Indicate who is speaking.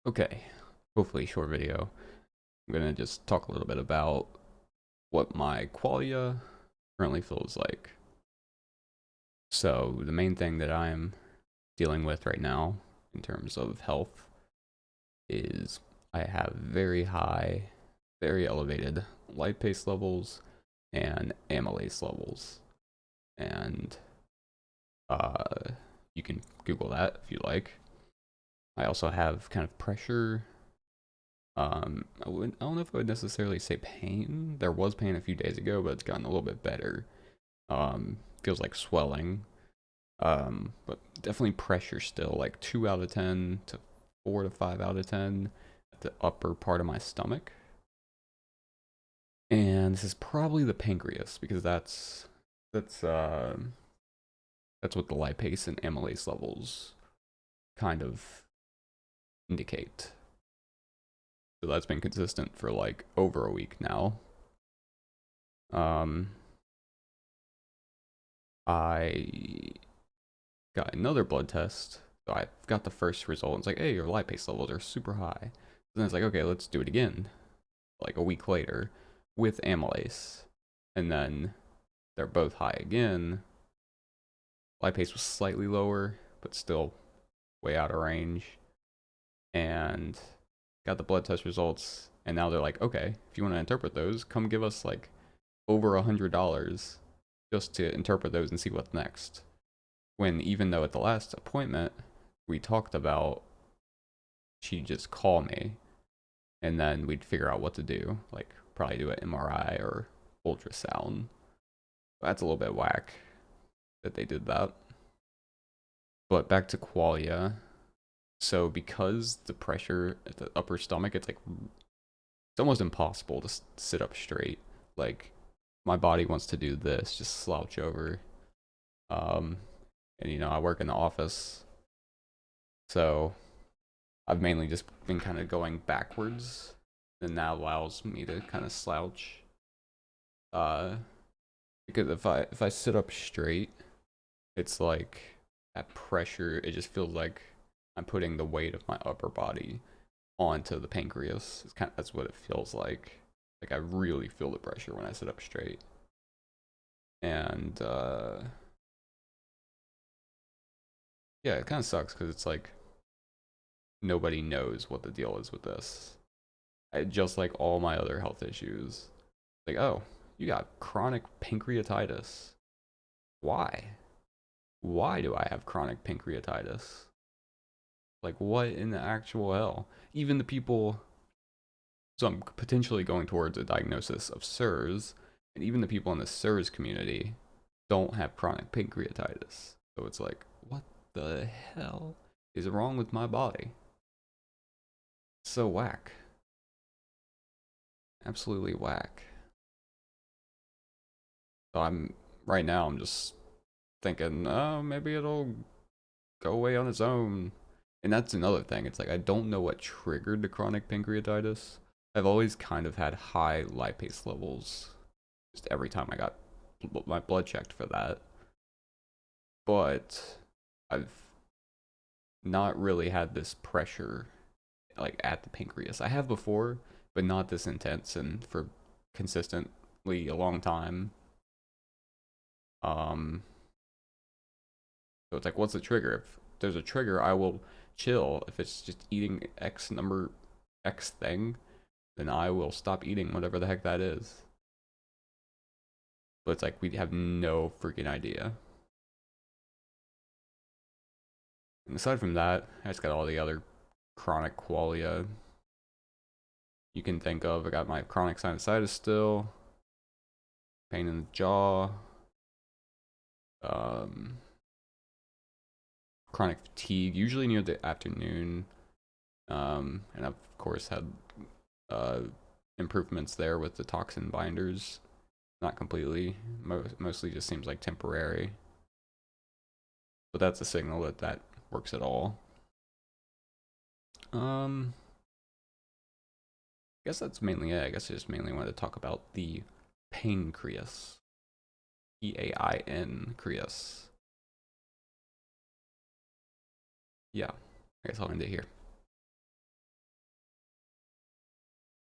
Speaker 1: Okay, hopefully short video. I'm gonna just talk a little bit about what my qualia currently feels like. So the main thing that I'm dealing with right now in terms of health is I have very high, very elevated lipase levels and amylase levels. And uh, you can Google that if you like. I also have kind of pressure. I don't know if I would necessarily say pain. There was pain a few days ago, but it's gotten a little bit better. Feels like swelling. But definitely pressure still, like 2 out of 10 to 4 to 5 out of 10 at the upper part of my stomach. And this is probably the pancreas because that's uh that's what the lipase and amylase levels kind of indicate. So that's been consistent for like over a week now. Um, I got another blood test. So I got the first result. It's like, hey, your lipase levels are super high. Then it's like, okay, let's do it again. Like a week later with amylase. And then they're both high again. Lipase was slightly lower, but still way out of range. And got the blood test results. And now they're like, okay, if you want to interpret those, come give us like over $100 just to interpret those and see what's next. When even though at the last appointment we talked about she'd just call me and then we'd figure out what to do, like probably do an MRI or ultrasound. That's a little bit whack that they did that. But back to qualia. So because the pressure at the upper stomach, it's almost impossible to sit up straight. Like my body wants to do this, just slouch over. Um, and I work in the office, so I've mainly just been kind of going backwards, and that allows me to kind of slouch. Uh, because if I sit up straight, it's like that pressure. It just feels like I'm putting the weight of my upper body onto the pancreas. That's what it feels like. Like I really feel the pressure when I sit up straight, and yeah, it kind of sucks because it's like nobody knows what the deal is with this. Just like all my other health issues. Like, oh, you got chronic pancreatitis. Why? Why do I have chronic pancreatitis? Like, what in the actual hell? Even the people, so I'm potentially going towards a diagnosis of SIRS, and even the people in the SIRS community don't have chronic pancreatitis. So it's like, what the hell is wrong with my body? So whack. Absolutely whack. So right now, I'm just thinking, oh, maybe it'll go away on its own. And that's another thing. It's like I don't know what triggered the chronic pancreatitis. I've always kind of had high lipase levels just every time I got my blood checked for that. But I've not really had this pressure like at the pancreas. I have before, but not this intense and for consistently a long time. Um so it's like what's the trigger? If there's a trigger, I will chill. If it's just eating X thing, then I will stop eating whatever the heck that is. But it's like we have no freaking idea. And aside from that, I just got all the other chronic qualia you can think of. I got my chronic sinusitis still, pain in the jaw, um, chronic fatigue, usually near the afternoon. And I've, of course, had uh, improvements there with the toxin binders. Not completely, mostly just seems like temporary. But that's a signal that that works at all. I guess that's mainly it. I guess I just mainly wanted to talk about the paincreas. Creas. Yeah, I guess I'll end it here.